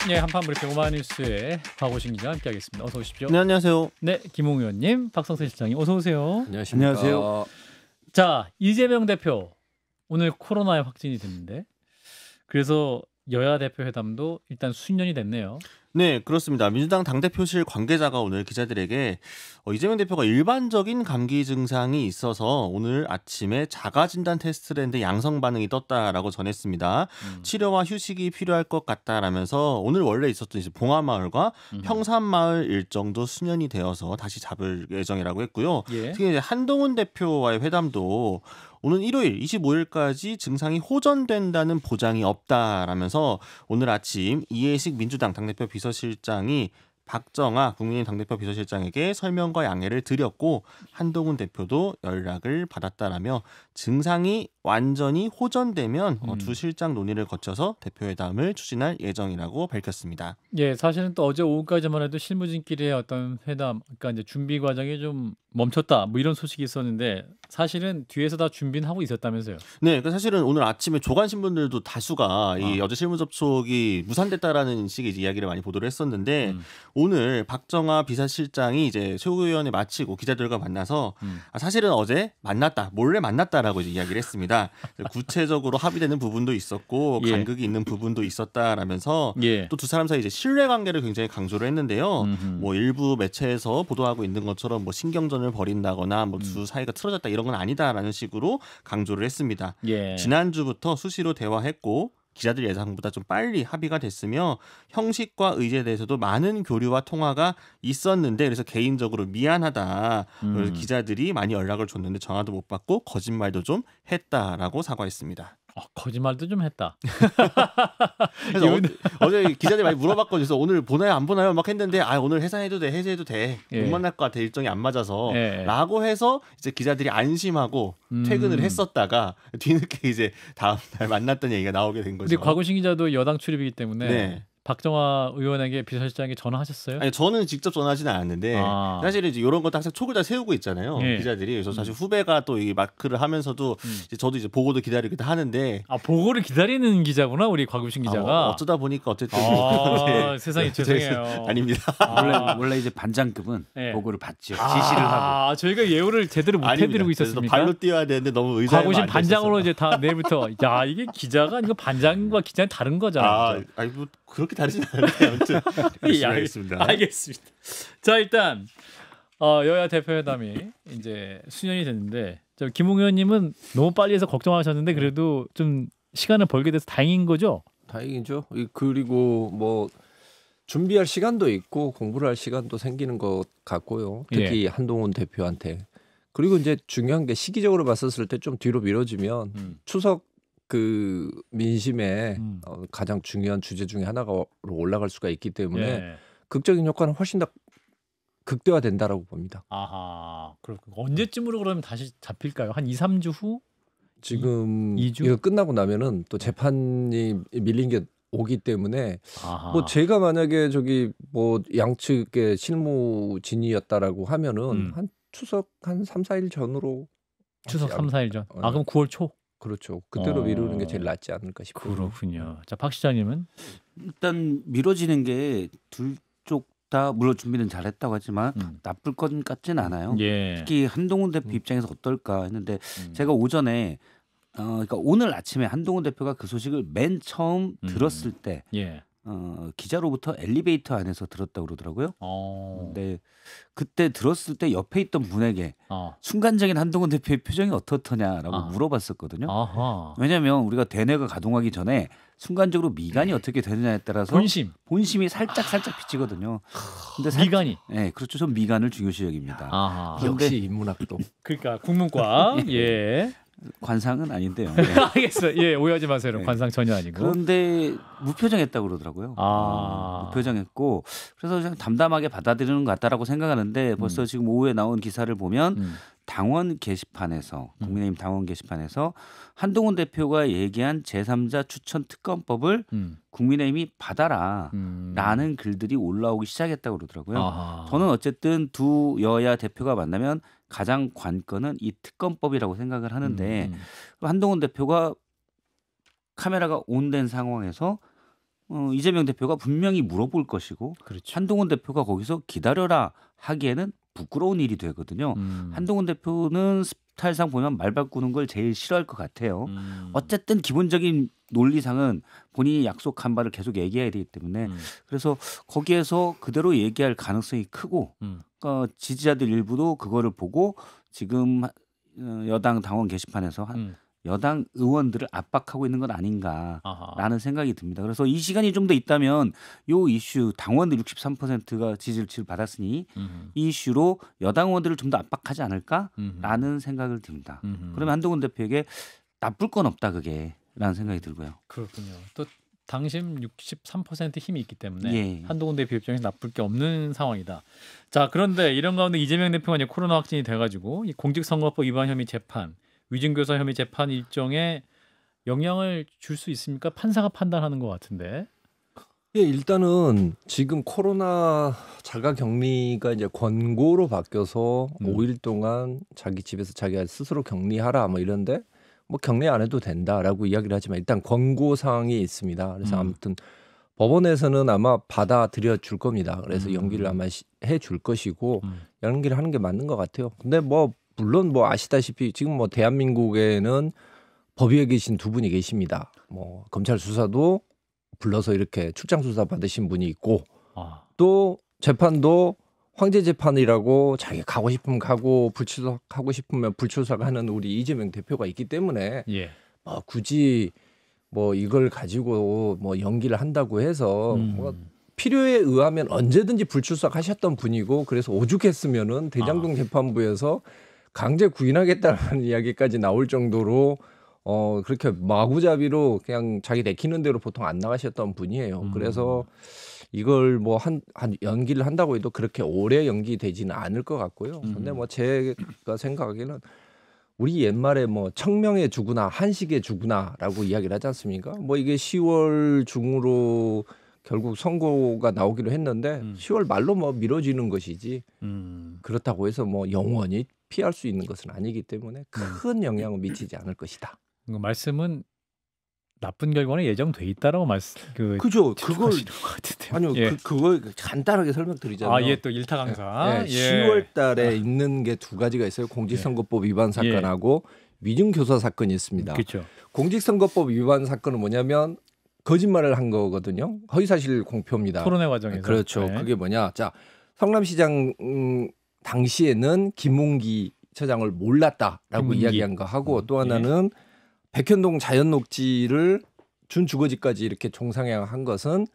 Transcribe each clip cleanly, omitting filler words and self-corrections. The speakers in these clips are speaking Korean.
네, 한판 브리핑 오마이뉴스의 박오신 기자 함께하겠습니다. 어서 오십시오. 네, 안녕하세요. 네, 김홍 의원님, 박성세 실장님 어서 오세요. 안녕하십니까. 안녕하세요. 자, 이재명 대표 오늘 코로나에 확진이 됐는데 그래서 여야 대표 회담도 일단 수년이 됐네요. 네, 그렇습니다. 민주당 당대표실 관계자가 오늘 기자들에게 이재명 대표가 일반적인 감기 증상이 있어서 오늘 아침에 자가진단 테스트를 했는데 양성 반응이 떴다라고 전했습니다. 치료와 휴식이 필요할 것 같다라면서 오늘 원래 있었던 이제 봉화마을과 평산마을 일정도 수년이 되어서 다시 잡을 예정이라고 했고요. 예. 특히 이제 한동훈 대표와의 회담도 오는 일요일 25일까지 증상이 호전된다는 보장이 없다라면서 오늘 아침 이해식 민주당 당대표 비서실장이 박정아 국민의힘 당대표 비서실장에게 설명과 양해를 드렸고 한동훈 대표도 연락을 받았다라며 증상이 완전히 호전되면 두 실장 논의를 거쳐서 대표회담을 추진할 예정이라고 밝혔습니다. 예, 사실은 또 어제 오후까지만 해도 실무진끼리의 어떤 회담, 그러니까 이제 준비 과정이 좀 멈췄다, 뭐 이런 소식이 있었는데 사실은 뒤에서 다 준비는 하고 있었다면서요. 네, 그 사실은 오늘 아침에 조간 신문들도 다수가 이 어제 실무 접촉이 무산됐다라는 식의 이야기를 많이 보도를 했었는데 오늘 박정아 비서실장이 이제 최고위원회 마치고 기자들과 만나서 사실은 어제 만났다, 몰래 만났다라고 이제 이야기를 했습니다. 구체적으로 합의되는 부분도 있었고 예. 간극이 있는 부분도 있었다라면서 예. 또 두 사람 사이 이제 신뢰 관계를 굉장히 강조를 했는데요. 뭐 일부 매체에서 보도하고 있는 것처럼 뭐 신경전을 벌인다거나 뭐 두 사이가 틀어졌다 이런 건 아니다라는 식으로 강조를 했습니다. 예. 지난주부터 수시로 대화했고 기자들 예상보다 좀 빨리 합의가 됐으며 형식과 의제에 대해서도 많은 교류와 통화가 있었는데 그래서 개인적으로 미안하다. 그래서 기자들이 많이 연락을 줬는데 전화도 못 받고 거짓말도 좀 했다라고 사과했습니다. 거짓말도 좀 했다. 그래서 어제 기자들이 많이 물어봤거든요. 그래서 오늘 보나요 안 보나요 막 했는데 오늘 해산해도 돼 해제해도 돼. 예. 못 만날 것 같아 일정이 안 맞아서 예. 라고 해서 이제 기자들이 안심하고 퇴근을 했었다가 뒤늦게 이제 다음 날 만났던 얘기가 나오게 된 거죠. 근데 곽우신 기자도 여당 출입이기 때문에 네. 박정아 의원에게 비서실장에게 전화하셨어요? 아니 저는 직접 전화하지는 않았는데 사실은 이제 이런 것도 항상 촉을 다 세우고 있잖아요. 예. 기자들이. 그래서 사실 후배가 또 이 마크를 하면서도 이제 저도 이제 보고도 기다리기도 하는데 보고를 기다리는 기자구나 우리 곽우신 기자가. 어쩌다 보니까 어쨌든 네. 세상에 죄송해요. 아닙니다. 원래 이제 반장급은 네. 보고를 받죠. 지시를 하고. 저희가 예우를 제대로 못 해드리고 있었습니까? 발로 뛰어야 되는데 너무 의자에 곽우신 반장으로 이제 다 내일부터 이게 기자가 아니고 반장과 기자는 다른 거잖아요. 아니 뭐 그렇게 다르진 않은데 아무튼 열심히 하겠습니다. 알겠습니다. 자 일단 여야 대표 회담이 이제 수년이 됐는데 김웅 의원님은 너무 빨리 해서 걱정하셨는데 그래도 좀 시간을 벌게 돼서 다행인 거죠? 다행이죠. 그리고 뭐 준비할 시간도 있고 공부를 할 시간도 생기는 것 같고요. 특히 한동훈 대표한테. 그리고 이제 중요한 게 시기적으로 봤었을 때 좀 뒤로 미뤄지면 추석 그 민심의 가장 중요한 주제 중에 하나가 올라갈 수가 있기 때문에 극적인 효과는 훨씬 더 극대화된다라고 봅니다. 아하. 그럼 언제쯤으로 그러면 다시 잡힐까요? 한 2, 3주 후? 지금 2주? 이거 끝나고 나면은 또 재판이 밀린 게 오기 때문에 아하. 뭐 제가 만약에 저기 뭐 양측의 실무진이었다라고 하면은 한 추석 한 3, 4일 전으로 추석 3, 4일 전. 그럼 9월 초? 그렇죠. 그때로 미루는 게 제일 낫지 않을까 싶어요. 그렇군요. 자, 박 시장님은 일단 미뤄지는 게 둘 쪽 다 물론 준비는 잘했다고 하지만 나쁠 것 같지는 않아요. 예. 특히 한동훈 대표 입장에서 어떨까 했는데 제가 오전에 그러니까 오늘 아침에 한동훈 대표가 그 소식을 맨 처음 들었을 때 기자로부터 엘리베이터 안에서 들었다고 그러더라고요. 근데 그때 들었을 때 옆에 있던 분에게 순간적인 한동훈 대표의 표정이 어떻더냐라고 물어봤었거든요. 왜냐하면 우리가 대뇌가 가동하기 전에 순간적으로 미간이 어떻게 되느냐에 따라서 본심이 살짝 비치거든요. 근데 미간이. 네, 그렇죠. 전 미간을 중요시 여깁니다. 역시 인문학도. 그러니까 국문과 예. 관상은 아닌데요. 네. 알겠어요. 예, 오해하지 마세요. 네. 관상 전혀 아니고. 그런데 무표정했다고 그러더라고요. 무표정했고 그래서 그냥 담담하게 받아들이는 것 같다라고 생각하는데 벌써 지금 오후에 나온 기사를 보면 당원 게시판에서 국민의힘 당원 게시판에서 한동훈 대표가 얘기한 제3자 추천 특검법을 국민의힘이 받아라라는 글들이 올라오기 시작했다고 그러더라고요. 저는 어쨌든 두 여야 대표가 만나면 가장 관건은 이 특검법이라고 생각을 하는데 한동훈 대표가 카메라가 온된 상황에서 이재명 대표가 분명히 물어볼 것이고 그렇죠. 한동훈 대표가 거기서 기다려라 하기에는 부끄러운 일이 되거든요. 한동훈 대표는 스타일상 보면 말 바꾸는 걸 제일 싫어할 것 같아요. 어쨌든 기본적인 논리상은 본인이 약속한 바를 계속 얘기해야 되기 때문에 그래서 거기에서 그대로 얘기할 가능성이 크고 지지자들 일부도 그거를 보고 지금 여당 당원 게시판에서 여당 의원들을 압박하고 있는 건 아닌가라는 아하. 생각이 듭니다. 그래서 이 시간이 좀 더 있다면 요 이슈 당원들 63%가 지지를 받았으니 이 이슈로 여당 의원들을 좀 더 압박하지 않을까라는 생각을 듭니다. 그러면 한동훈 대표에게 나쁠 건 없다 그게 라는 생각이 들고요. 그렇군요. 또 당심 63% 힘이 있기 때문에 예. 한동훈 대표 입장에서 나쁠 게 없는 상황이다. 자, 그런데 이런 가운데 이재명 대표가 이제 코로나 확진이 돼가지고 이 공직선거법 위반 혐의 재판, 위증교사 혐의 재판 일정에 영향을 줄 수 있습니까? 판사가 판단하는 것 같은데. 예, 일단은 지금 코로나 자가격리가 이제 권고로 바뀌어서 5일 동안 자기 집에서 자기가 스스로 격리하라 뭐 이런데 뭐 격리 안 해도 된다라고 이야기를 하지만 일단 권고 사항이 있습니다. 그래서 아무튼 법원에서는 아마 받아들여 줄 겁니다. 그래서 연기를 아마 해 줄 것이고 연기를 하는 게 맞는 것 같아요. 근데 뭐 물론 뭐 아시다시피 지금 뭐 대한민국에는 법위에 계신 두 분이 계십니다. 뭐 검찰 수사도 불러서 이렇게 출장 수사 받으신 분이 있고 또 재판도 황제 재판이라고 자기 가고 싶으면 가고 불출석하고 싶으면 불출석하는 우리 이재명 대표가 있기 때문에 예. 굳이 뭐 이걸 가지고 뭐 연기를 한다고 해서 뭐 필요에 의하면 언제든지 불출석하셨던 분이고 그래서 오죽했으면은 대장동 재판부에서 강제 구인하겠다는 이야기까지 나올 정도로 그렇게 마구잡이로 그냥 자기 내키는 대로 보통 안 나가셨던 분이에요. 그래서 이걸 뭐 한 연기를 한다고 해도 그렇게 오래 연기되지는 않을 것 같고요. 근데 뭐 제가 생각하기에는 우리 옛말에 뭐 청명의 주구나 한식의 주구나라고 이야기를 하지 않습니까? 뭐 이게 10월 중으로 결국 선고가 나오기로 했는데 10월 말로 뭐 미뤄지는 것이지 그렇다고 해서 뭐 영원히 피할 수 있는 것은 아니기 때문에 큰 영향을 미치지 않을 것이다. 말씀은 나쁜 결과는 예정돼 있다라고 그죠. 그걸 아니요. 예. 그걸 간단하게 설명드리자면 예, 또 일타 강사. 예, 10월 달에 있는 게 두 가지가 있어요. 공직선거법 위반 사건하고 위증교사 사건이 있습니다. 그렇죠. 공직선거법 위반 사건은 뭐냐면 거짓말을 한 거거든요. 허위사실 공표입니다. 토론회 과정에서. 그렇죠. 네. 그게 뭐냐? 자, 성남시장 당시에는 김문기 처장을 몰랐다라고 이야기한 거 하고 또 하나는 백현동 자연녹지를 준주거지까지 이렇게 종상향한 것은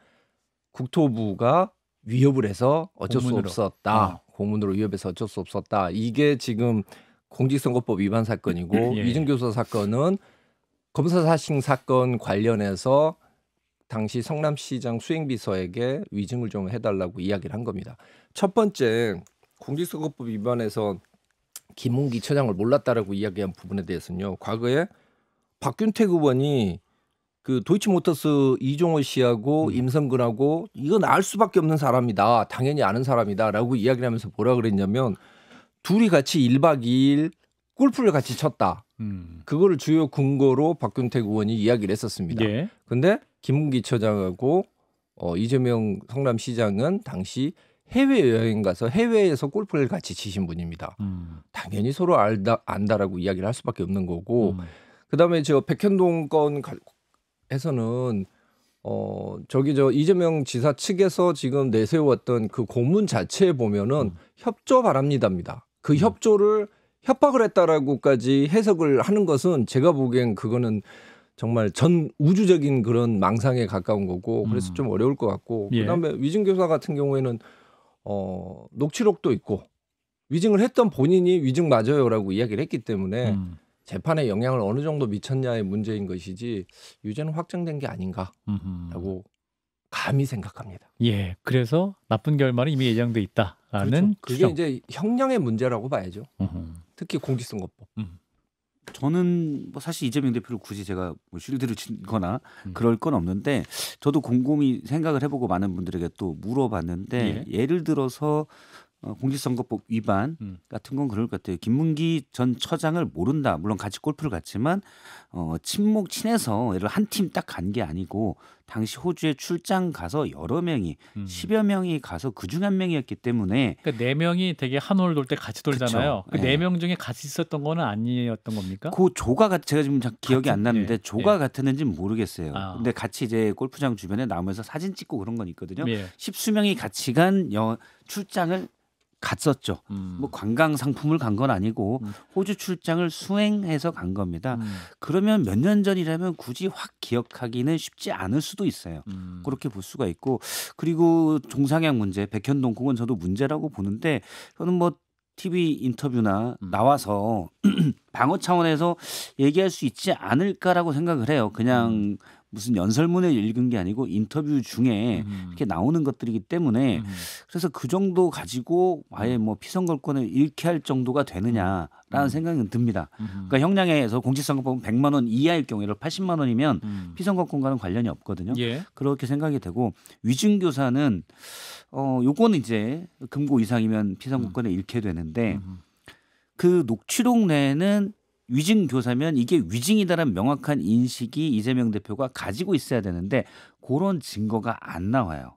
국토부가 위협을 해서 어쩔 공문으로. 수 없었다. 공문으로 위협해서 어쩔 수 없었다. 이게 지금 공직선거법 위반 사건이고 예. 위증교사 사건은 검사사식 사건 관련해서 당시 성남시장 수행비서에게 위증을 좀 해달라고 이야기를 한 겁니다. 첫 번째 공직선거법 위반에서 김문기 처장을 몰랐다라고 이야기한 부분에 대해서는요. 과거에 박균택 의원이 그 도이치모터스 이종호 씨하고 임성근하고 이건 알 수밖에 없는 사람이다. 당연히 아는 사람이다라고 이야기를 하면서 뭐라 그랬냐면 둘이 같이 1박 2일 골프를 같이 쳤다. 그거를 주요 근거로 박균택 의원이 이야기를 했었습니다. 예. 근데 김문기 처장하고 이재명 성남시장은 당시 해외여행 가서 해외에서 골프를 같이 치신 분입니다. 당연히 서로 안다라고 이야기를 할 수밖에 없는 거고 그다음에 저 백현동 건에서는 이재명 지사 측에서 지금 내세웠던 그 공문 자체에 보면은 협조 바랍니다입니다. 그 협조를 협박을 했다라고까지 해석을 하는 것은 제가 보기엔 그거는 정말 전 우주적인 그런 망상에 가까운 거고 그래서 좀 어려울 것 같고 그다음에 위증교사 같은 경우에는 녹취록도 있고 위증을 했던 본인이 위증 맞아요라고 이야기를 했기 때문에 재판에 영향을 어느 정도 미쳤냐의 문제인 것이지 유죄는 확정된 게 아닌가라고 감히 생각합니다. 예, 그래서 나쁜 결말은 이미 예정돼 있다라는 그렇죠. 그게 추정. 이제 형량의 문제라고 봐야죠. 특히 공직선거법. 저는 뭐 사실 이재명 대표를 굳이 제가 뭐 쉴드를 치거나 그럴 건 없는데 저도 곰곰이 생각을 해보고 많은 분들에게 또 물어봤는데 예를 들어서 공직선거법 위반 같은 건 그럴 것 같아요. 김문기 전 처장을 모른다. 물론 같이 골프를 갔지만 친해서 예를 한 팀 딱 간 게 아니고 당시 호주에 출장 가서 여러 명이 10여 명이 가서 그중 한 명이었기 때문에 그러니까 4명이 되게 한 홀 돌 때 같이 돌잖아요. 그 4명 중에 같이 있었던 거는 아니었던 겁니까? 그 조가 제가 지금 기억이 안 나는데 조가 같았는지는 모르겠어요. 근데 같이 이제 골프장 주변에 나오면서 사진 찍고 그런 건 있거든요. 10수명이 같이 간 출장을 갔었죠. 뭐 관광 상품을 간 건 아니고 호주 출장을 수행해서 간 겁니다. 그러면 몇 년 전이라면 굳이 확 기억하기는 쉽지 않을 수도 있어요. 그렇게 볼 수가 있고 그리고 종상향 문제, 백현동 그건 저도 문제라고 보는데 저는 뭐 TV 인터뷰나 나와서 방어 차원에서 얘기할 수 있지 않을까라고 생각을 해요. 그냥 무슨 연설문을 읽은 게 아니고 인터뷰 중에 이렇게 나오는 것들이기 때문에 그래서 그 정도 가지고 아예 뭐 피선거권을 잃게 할 정도가 되느냐라는 생각은 듭니다. 그러니까 형량에서 공직선거법은 100만 원 이하일 경우에 80만 원이면 피선거권과는 관련이 없거든요. 그렇게 생각이 되고 위증교사는 요거는 이제 금고 이상이면 피선거권을 잃게 되는데 그 녹취록 내에는 위증 교사면 이게 위증이다라는 명확한 인식이 이재명 대표가 가지고 있어야 되는데 그런 증거가 안 나와요.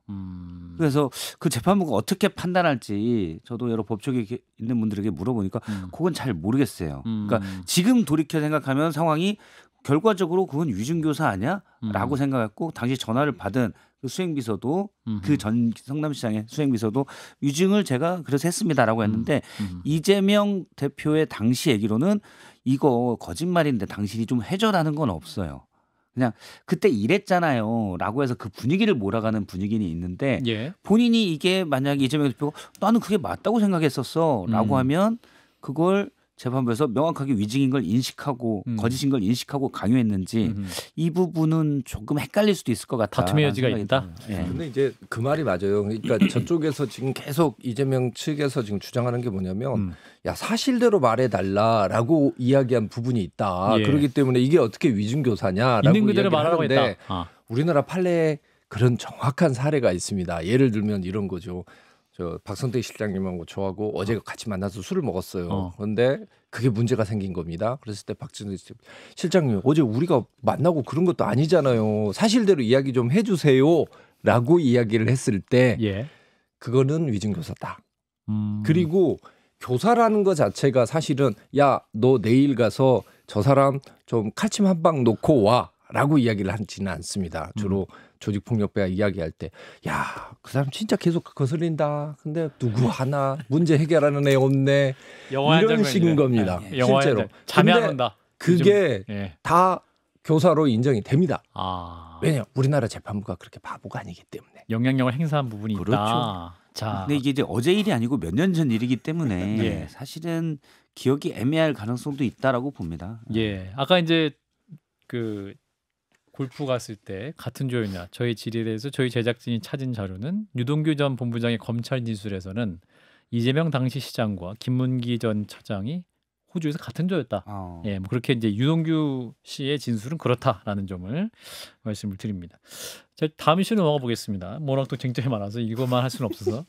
그래서 그 재판부가 어떻게 판단할지 저도 여러 법조계 있는 분들에게 물어보니까 그건 잘 모르겠어요. 그러니까 지금 돌이켜 생각하면 상황이 결과적으로 그건 위증 교사 아니야?라고 생각했고 당시 전화를 받은 그 수행비서도 그 전 성남시장의 수행비서도 위증을 제가 그래서 했습니다라고 했는데 이재명 대표의 당시 얘기로는 이거 거짓말인데 당신이 좀 해줘라는 건 없어요. 그냥 그때 이랬잖아요 라고 해서 그 분위기를 몰아가는 분위기는 있는데 본인이 이게 만약에 이재명 대표가 나는 그게 맞다고 생각했었어 라고 하면 그걸 재판부에서 명확하게 위증인 걸 인식하고 거짓인 걸 인식하고 강요했는지 이 부분은 조금 헷갈릴 수도 있을 것 같다. 다툼의 여지가 있다. 근데 이제 그 말이 맞아요. 그러니까 저쪽에서 지금 계속 이재명 측에서 지금 주장하는 게 뭐냐면 야 사실대로 말해달라라고 이야기한 부분이 있다. 그렇기 때문에 이게 어떻게 위증교사냐라고 있는 그대로 말하라고 했다. 우리나라 판례에 그런 정확한 사례가 있습니다. 예를 들면 이런 거죠. 저 박선택 실장님하고 저하고 어제 같이 만나서 술을 먹었어요. 그런데 그게 문제가 생긴 겁니다. 그랬을 때 박선택 실장님 어제 우리가 만나고 그런 것도 아니잖아요. 사실대로 이야기 좀 해주세요라고 이야기를 했을 때 그거는 위증교사다. 그리고 교사라는 것 자체가 사실은 야, 너 내일 가서 저 사람 좀 칼침 한 방 놓고 와라고 이야기를 하지는 않습니다. 주로 조직폭력배가 이야기할 때 야, 그 사람 진짜 계속 거슬린다. 근데 누구 하나 문제 해결하는 애 없네. 이런 식인 겁니다. 실제로. 잠이 안 온다. 그게 다 교사로 인정이 됩니다. 왜냐? 우리나라 재판부가 그렇게 바보가 아니기 때문에. 영향력을 행사한 부분이 있다. 그렇죠. 자, 근데 이게 이제 어제 일이 아니고 몇 년 전 일이기 때문에 사실은 기억이 애매할 가능성도 있다라고 봅니다. 아까 이제 그 골프 갔을 때 같은 조였냐 저희 질의에서 저희 제작진이 찾은 자료는 유동규 전 본부장의 검찰 진술에서는 이재명 당시 시장과 김문기 전 차장이 호주에서 같은 조였다. 뭐 그렇게 이제 유동규 씨의 진술은 그렇다라는 점을 말씀을 드립니다. 자, 다음 이슈로 넘어가 보겠습니다. 워낙 또 쟁점이 많아서 이것만 할 수는 없어서.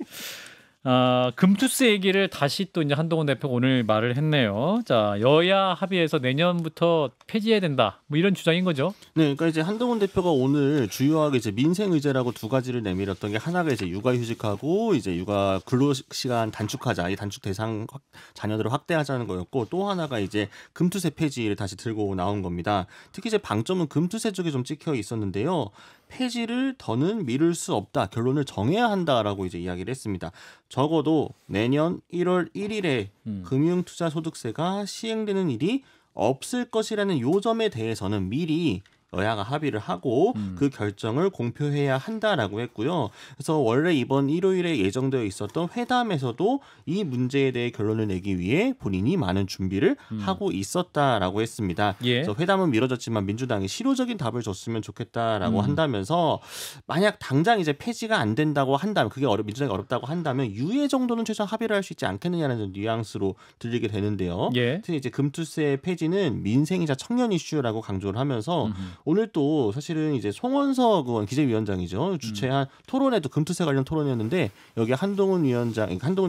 금투세 얘기를 다시 또 이제 한동훈 대표가 오늘 말을 했네요. 자, 여야 합의해서 내년부터 폐지해야 된다. 뭐 이런 주장인 거죠. 네, 그러니까 이제 한동훈 대표가 오늘 주요하게 이제 민생 의제라고 두 가지를 내밀었던 게 하나가 이제 육아휴직하고 이제 육아 근로시간 단축하자, 이 단축 대상 자녀들을 확대하자는 거였고 또 하나가 이제 금투세 폐지를 다시 들고 나온 겁니다. 특히 이제 방점은 금투세 쪽에 좀 찍혀 있었는데요. 폐지를 더는 미룰 수 없다. 결론을 정해야 한다라고 이제 이야기를 했습니다. 적어도 내년 1월 1일에 금융투자소득세가 시행되는 일이 없을 것이라는 요점에 대해서는 미리 여야가 합의를 하고 그 결정을 공표해야 한다라고 했고요. 그래서 원래 이번 일요일에 예정되어 있었던 회담에서도 이 문제에 대해 결론을 내기 위해 본인이 많은 준비를 하고 있었다라고 했습니다. 그래서 회담은 미뤄졌지만 민주당이 실효적인 답을 줬으면 좋겠다라고 한다면서 만약 당장 이제 폐지가 안 된다고 한다면 그게 민주당이 어렵다고 한다면 유예 정도는 최소한 합의를 할 수 있지 않겠느냐는 뉘앙스로 들리게 되는데요. 특히 이제 금투세 폐지는 민생이자 청년 이슈라고 강조를 하면서 오늘 또 사실은 이제 송원석 의원 기재위원장이죠. 주최한 토론회도 금투세 관련 토론이었는데 여기 한동훈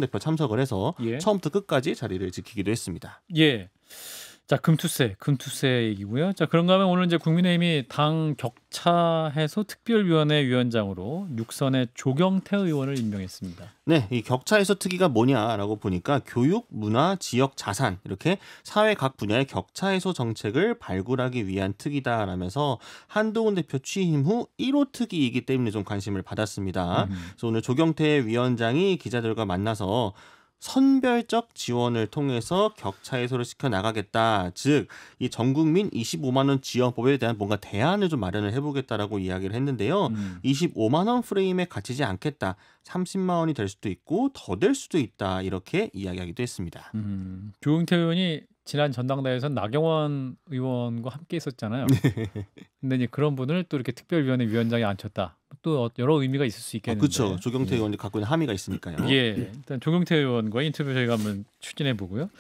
대표 참석을 해서 처음부터 끝까지 자리를 지키기도 했습니다. 자, 금투세 얘기고요. 자, 그런가 하면 오늘 이제 국민의힘이 당 격차 해소 특별위원회 위원장으로 육선의 조경태 의원을 임명했습니다. 네, 이 격차 해소 특위가 뭐냐라고 보니까 교육, 문화, 지역, 자산 이렇게 사회 각 분야의 격차 해소 정책을 발굴하기 위한 특위다라면서 한동훈 대표 취임 후 1호 특위이기 때문에 좀 관심을 받았습니다. 그래서 오늘 조경태 위원장이 기자들과 만나서 선별적 지원을 통해서 격차 해소를 시켜나가겠다. 즉, 이 전국민 25만 원 지원법에 대한 뭔가 대안을 좀 마련을 해보겠다라고 이야기를 했는데요. 25만 원 프레임에 갇히지 않겠다. 30만 원이 될 수도 있고 더 될 수도 있다. 이렇게 이야기하기도 했습니다. 조경태 의원이 지난 전당대회에서 나경원 의원과 함께 있었잖아요. 근데 이제 그런 분을 또 이렇게 특별위원회 위원장에 앉혔다. 또 여러 의미가 있을 수 있겠는데. 그렇죠. 조경태 의원이 갖고 있는 함의가 있으니까요. 예, 일단 조경태 의원과의 인터뷰 저희가 한번 추진해 보고요.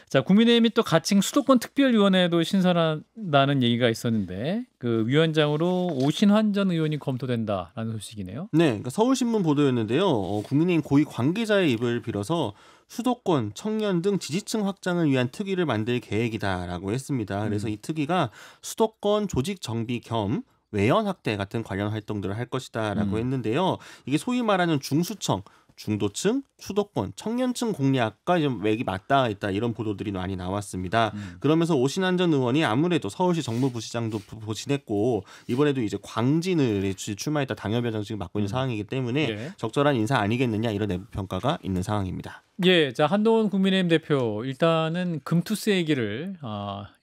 자, 국민의힘이 또 가칭 수도권 특별위원회도 신설한다는 얘기가 있었는데 그 위원장으로 오신환 전 의원이 검토된다라는 소식이네요. 네, 그러니까 서울신문 보도였는데요. 국민의힘 고위 관계자의 입을 빌어서 수도권, 청년 등 지지층 확장을 위한 특위를 만들 계획이다라고 했습니다. 그래서 이 특위가 수도권 조직 정비 겸 외연 확대 같은 관련 활동들을 할 것이다라고 했는데요. 이게 소위 말하는 중수청, 중도층, 수도권, 청년층 공략과 좀 맥이 맞닿아 있다 이런 보도들이 많이 나왔습니다. 그러면서 오신환 전 의원이 아무래도 서울시 정무부시장도 지냈고 이번에도 이제 광진을 출마했다 당협위원장직을 맡고 있는 상황이기 때문에 예. 적절한 인사 아니겠느냐 이런 내부 평가가 있는 상황입니다. 예, 자, 한동훈 국민의힘 대표 일단은 금투세 얘기를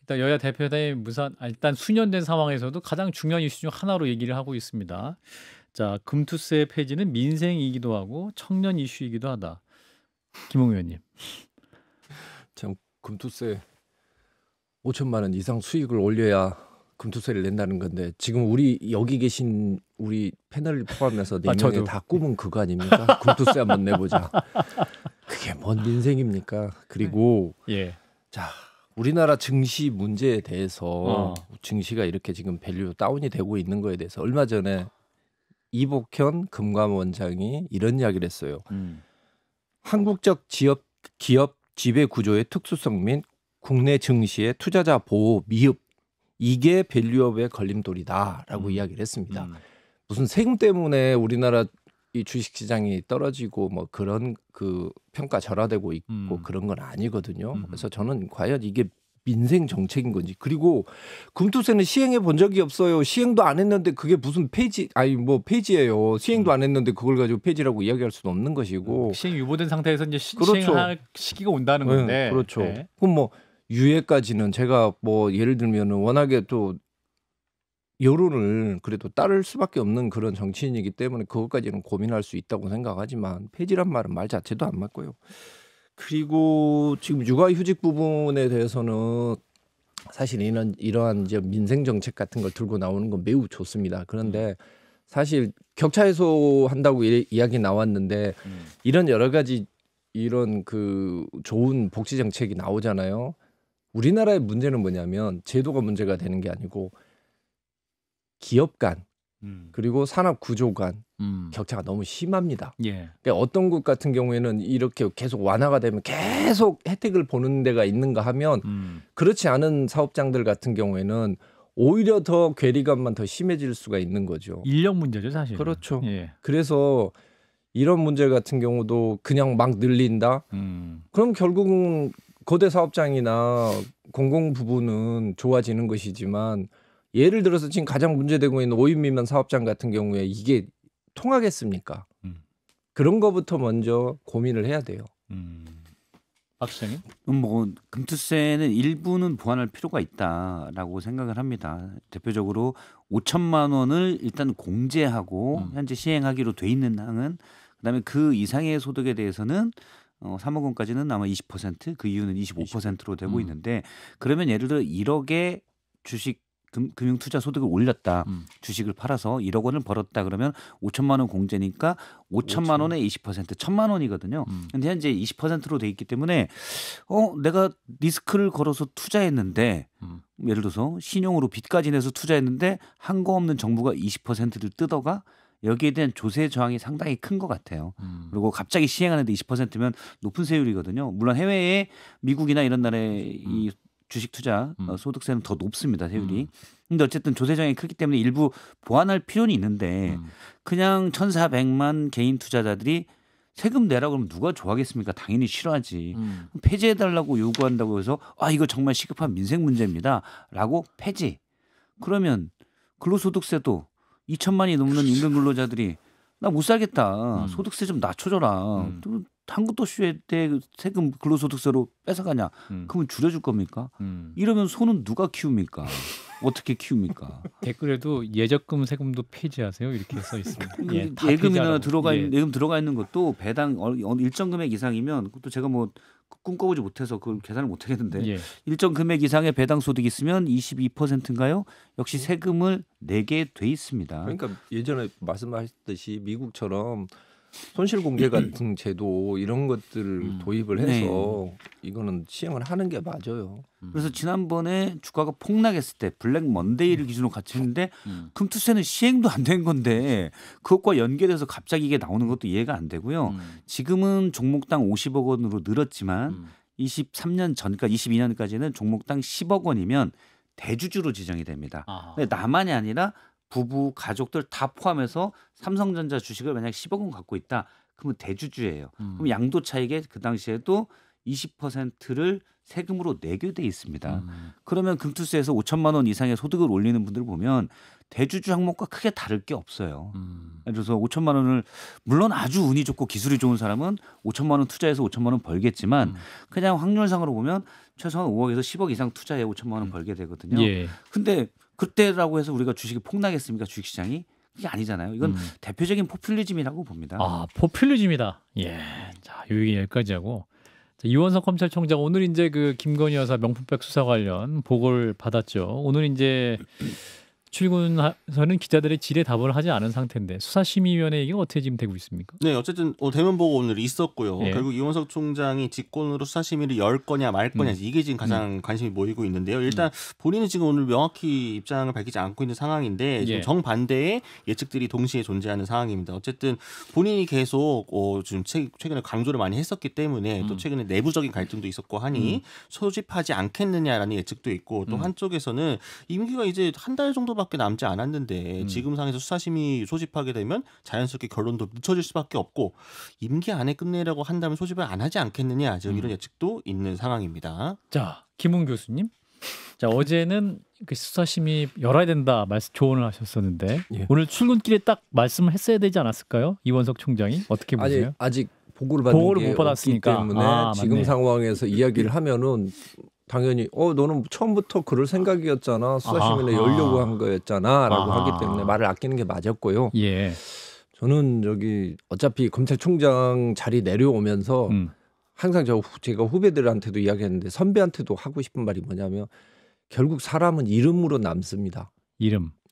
일단 여야 대표단이 일단 수년된 상황에서도 가장 중요한 이슈 중 하나로 얘기를 하고 있습니다. 자, 금투세 폐지는 민생이기도 하고 청년 이슈이기도 하다. 김홍 의원님. 참 금투세 5천만 원 이상 수익을 올려야 금투세를 낸다는 건데 지금 우리 여기 계신 우리 패널을 포함해서 4명이 다 꿈은 그거 아닙니까? 금투세 한번 내보자. 그게 뭔 민생입니까? 그리고 예. 자, 우리나라 증시 문제에 대해서 증시가 이렇게 지금 밸류 다운이 되고 있는 거에 대해서 얼마 전에 이복현 금감원장이 이런 이야기를 했어요. 한국적 기업 지배 구조의 특수성 및 국내 증시의 투자자 보호 미흡 이게 밸류업의 걸림돌이다라고 이야기를 했습니다. 무슨 세금 때문에 우리나라 이 주식시장이 떨어지고 뭐 그런 그 평가 절하되고 있고 그런 건 아니거든요. 그래서 저는 과연 이게 민생 정책인 건지 그리고 금투세는 시행해 본 적이 없어요. 시행도 안 했는데 그게 무슨 폐지예요. 시행도 안 했는데 그걸 가지고 폐지라고 이야기할 수는 없는 것이고 시행 유보된 상태에서 이제 그렇죠. 시행할 시기가 온다는 건데. 네, 그렇죠. 네. 그럼 뭐 유예까지는 제가 뭐 예를 들면은 워낙에 또 여론을 그래도 따를 수밖에 없는 그런 정치인이기 때문에 그것까지는 고민할 수 있다고 생각하지만 폐지란 말은 말 자체도 안 맞고요. 그리고 지금 육아휴직 부분에 대해서는 사실 이러한 이제 민생 정책 같은 걸 들고 나오는 건 매우 좋습니다. 그런데 사실 격차 해소한다고 이야기 나왔는데 이런 여러 가지 이런 그 좋은 복지 정책이 나오잖아요. 우리나라의 문제는 뭐냐면 제도가 문제가 되는 게 아니고 기업 간 그리고 산업 구조 간 격차가 너무 심합니다. 예. 그러니까 어떤 곳 같은 경우에는 이렇게 계속 완화가 되면 계속 혜택을 보는 데가 있는가 하면 그렇지 않은 사업장들 같은 경우에는 오히려 더 괴리감만 더 심해질 수가 있는 거죠. 인력 문제죠, 사실. 그렇죠. 예. 그래서 이런 문제 같은 경우도 그냥 막 늘린다. 그럼 결국은 거대 사업장이나 공공 부분은 좋아지는 것이지만 예를 들어서 지금 가장 문제되고 있는 5인 미만 사업장 같은 경우에 이게 통하겠습니까? 그런 거부터 먼저 고민을 해야 돼요. 박 시장님? 뭐 금투세는 일부는 보완할 필요가 있다라고 생각을 합니다. 대표적으로 5천만 원을 일단 공제하고 현재 시행하기로 돼 있는 항은 그다음에 그 이상의 소득에 대해서는 3억 원까지는 아마 20%, 그 이유는 25%로 되고 있는데 그러면 예를 들어 1억의 주식 금융투자 소득을 올렸다. 주식을 팔아서 1억 원을 벌었다 그러면 5천만 원 공제니까 5천만 원에 20% 1,000만 원이거든요. 근데 현재 20%로 돼 있기 때문에 내가 리스크를 걸어서 투자했는데 예를 들어서 신용으로 빚까지 내서 투자했는데 한 거 없는 정부가 20%를 뜯어가 여기에 대한 조세 저항이 상당히 큰 것 같아요. 그리고 갑자기 시행하는데 20%면 높은 세율이거든요. 물론 해외에 미국이나 이런 나라의 이 주식 투자 소득세는 더 높습니다. 세율이. 근데 어쨌든 조세정이 크기 때문에 일부 보완할 필요는 있는데 그냥 1,400만 개인 투자자들이 세금 내라고 그러면 누가 좋아하겠습니까? 당연히 싫어하지. 폐지해달라고 요구한다고 해서 이거 정말 시급한 민생 문제입니다라고 폐지. 그러면 근로소득세도 2천만이 넘는 임금 근로자들이 나 못 살겠다. 소득세 좀 낮춰줘라. 또 한국도시에 대해 세금 근로소득세로 뺏어가냐? 그러면 줄여줄 겁니까? 이러면 소는 누가 키웁니까? 어떻게 키웁니까? 댓글에도 예적금 세금도 폐지하세요 이렇게 써 있습니다. 예금이나 예금 들어가 있는 것도 배당 일정 금액 이상이면 그것도 제가 뭐 꿈꿔보지 못해서 그걸 계산을 못 하겠는데 일정 금액 이상의 배당 소득이 있으면 22%인가요? 역시 세금을 내게 돼 있습니다. 그러니까 예전에 말씀하셨듯이 미국처럼 손실공개 같은 제도 이런 것들을 도입을 해서 이거는 시행을 하는 게 맞아요. 그래서 지난번에 주가가 폭락했을 때 블랙 먼데이를 기준으로 같이 했는데 금투세는 시행도 안 된 건데 그것과 연계돼서 갑자기 이게 나오는 것도 이해가 안 되고요. 지금은 종목당 50억 원으로 늘었지만 23년 전까지 22년까지는 종목당 10억 원이면 대주주로 지정이 됩니다. 근데 나만이 아니라 부부, 가족들 다 포함해서 삼성전자 주식을 만약 10억 원 갖고 있다. 그러면 대주주예요. 그럼 양도 차익에 그 당시에도 20%를 세금으로 내게 돼 있습니다. 그러면 금투세에서 5천만 원 이상의 소득을 올리는 분들 보면 대주주 항목과 크게 다를 게 없어요. 그래서 5천만 원을 물론 아주 운이 좋고 기술이 좋은 사람은 5천만 원 투자해서 5천만 원 벌겠지만 그냥 확률상으로 보면 최소한 5억에서 10억 이상 투자해 5천만 원 벌게 되거든요. 근데 그때라고 해서 우리가 주식이 폭락했습니까? 주식시장이? 그게 아니잖아요. 이건 대표적인 포퓰리즘이라고 봅니다. 포퓰리즘이다. 자, 요 얘기 여기까지 하고 자, 이원석 검찰총장 오늘 이제 그 김건희 여사 명품백 수사 관련 보고를 받았죠. 오늘 이제 출근해서는 기자들의 질의 답을 하지 않은 상태인데 수사심의위원회 얘기가 어떻게 지금 되고 있습니까? 네, 어쨌든 대면 보고 오늘 있었고요. 결국 이원석 총장이 직권으로 수사심의를 열 거냐 말 거냐 이게 지금 가장 관심이 모이고 있는데요. 일단 본인은 지금 오늘 명확히 입장을 밝히지 않고 있는 상황인데 지금 정반대의 예측들이 동시에 존재하는 상황입니다. 어쨌든 본인이 계속 지금 최근에 강조를 많이 했었기 때문에 또 최근에 내부적인 갈등도 있었고 하니 소집하지 않겠느냐라는 예측도 있고 또 한쪽에서는 임기가 이제 한 달 정도밖에 남지 않았는데 지금 상에서 수사심의 소집하게 되면 자연스럽게 결론도 늦춰질 수밖에 없고 임기 안에 끝내려고 한다면 소집을 안 하지 않겠느냐 지금 이런 예측도 있는 상황입니다. 자, 김웅 교수님. 자, 어제는 그 수사심의 열어야 된다 조언을 하셨었는데 오늘 출근길에 딱 말씀을 했어야 되지 않았을까요? 이원석 총장이 어떻게 보세요? 아직 보고를 받는 게 못 받았으니까. 없기 때문에 지금 상황에서 이야기를 하면은 당연히 너는 처음부터 그럴 생각이었잖아. 수사심의를 열려고 한 거였잖아라고 하기 때문에 말을 아끼는 게 맞았고요. 저는 어차피 검찰총장 자리 내려오면서 항상 제가 후배들한테도 이야기했는데 선배한테도 하고 싶은 말이 뭐냐면 결국 사람은 이름으로 남습니다.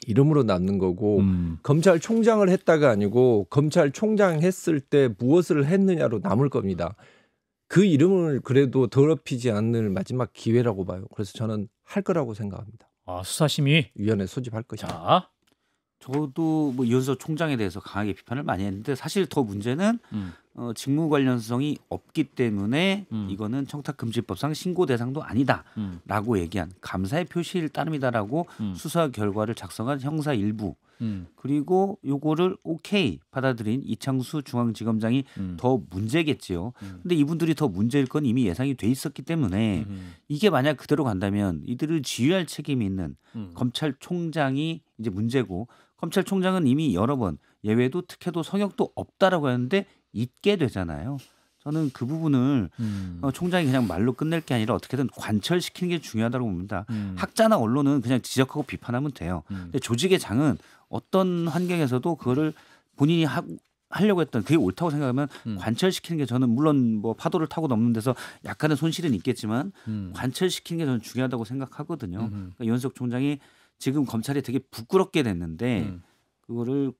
이름으로 남는 거고 검찰총장을 했다가 아니고 검찰총장 했을 때 무엇을 했느냐로 남을 겁니다. 그 이름을 그래도 더럽히지 않을 마지막 기회라고 봐요. 그래서 저는 할 거라고 생각합니다. 수사심의위원회 소집할 것이다. 자, 저도 이원석 총장에 대해서 강하게 비판을 많이 했는데 사실 더 문제는 직무 관련성이 없기 때문에 이거는 청탁금지법상 신고 대상도 아니다라고 얘기한 감사의 표시일 따름이다라고 수사 결과를 작성한 형사 일부 그리고 요거를 오케이 받아들인 이창수 중앙지검장이 더 문제겠지요. 근데 이분들이 더 문제일 건 이미 예상이 돼 있었기 때문에 이게 만약 그대로 간다면 이들을 지휘할 책임이 있는 검찰총장이 이제 문제고 검찰총장은 이미 여러 번 예외도 특혜도 성역도 없다라고 하는데 잊게 되잖아요. 저는 그 부분을 총장이 그냥 말로 끝낼 게 아니라 어떻게든 관철시키는 게 중요하다고 봅니다. 학자나 언론은 그냥 지적하고 비판하면 돼요. 근데 조직의 장은 어떤 환경에서도 그거를 본인이 하려고 했던 그게 옳다고 생각하면 관철시키는 게 저는 물론 뭐 파도를 타고 넘는 데서 약간의 손실은 있겠지만 관철시키는 게 저는 중요하다고 생각하거든요. 그러니까 이원석 총장이 지금 검찰이 되게 부끄럽게 됐는데 그거를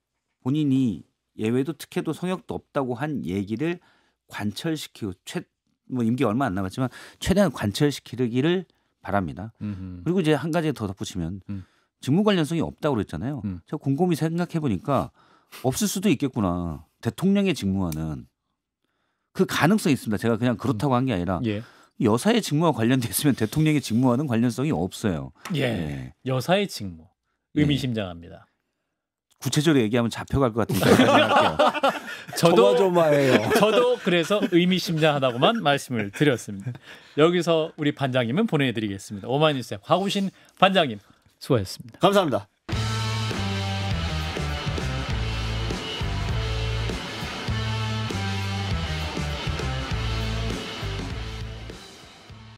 본인이 예외도 특혜도 성역도 없다고 한 얘기를 관철시키고 뭐 임기 얼마 안 남았지만 최대한 관철시키기를 바랍니다. 그리고 이제 한 가지 더 덧붙이면 직무 관련성이 없다고 그랬잖아요. 제가 곰곰이 생각해 보니까 없을 수도 있겠구나. 대통령의 직무와는 그 가능성이 있습니다. 제가 그냥 그렇다고 한 게 아니라 여사의 직무와 관련돼 있으면 대통령의 직무와는 관련성이 없어요. 예. 여사의 직무 의미심장합니다. 구체적으로 얘기하면 잡혀갈 것 같은데 할게요. 조마조마해요. 저도 그래서 의미심장하다고만 말씀을 드렸습니다. 여기서 우리 반장님은 보내드리겠습니다. 오마이뉴스의 곽우신 반장님 수고하셨습니다. 감사합니다.